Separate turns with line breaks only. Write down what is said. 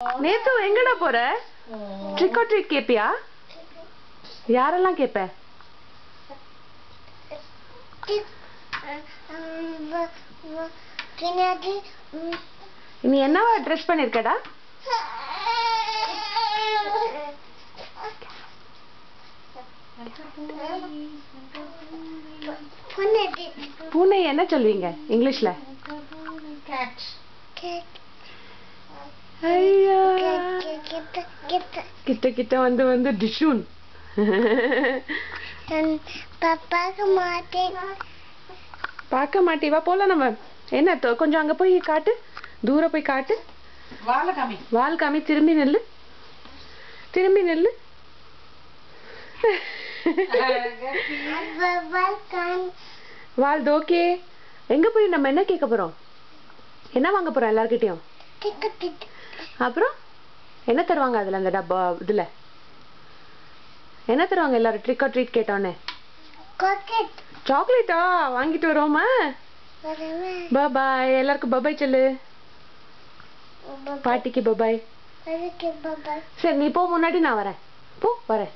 நேத்து எங்கடா போற? ட்ரிக் ஆர் ட்ரீட் கேப்பியா? யாரெல்லாம் கேப்ப? நீ என்னவா ட்ரெஸ் பண்ணிருக்கடா? பூனை என்ன சொல்வீங்க இங்கிலீஷ்ல? ஐயா கிட்ட கிட்ட வந்து வந்து டிஷூன். பார்க்க மாட்டேவா? போலாம் நம்ம. என்ன கொஞ்சம் அங்க போய் காட்டு, தூர போய் காட்டு. வால் காமி. திரும்பி நெல்லு, திரும்பி நெல்லு. வால் தோக்கே. எங்க போய் நம்ம என்ன கேட்க போறோம்? என்ன வாங்க போறோம் எல்லார்கிட்டயும்? அப்புறம் என்ன தருவாங்க அதுல? அந்த டப்பா இதுல என்ன தருவாங்க எல்லாரும் ட்ரிக் ஆர் ட்ரீட் கேட்டோன்னே? சாக்லேட்டா? வாங்கிட்டு வரோமா? பாய். எல்லாருக்கும் பாய் சொல்லு. பாட்டிக்கு பாய். சரி நீ போ, முன்னாடி நான் வரேன். போ வரேன்.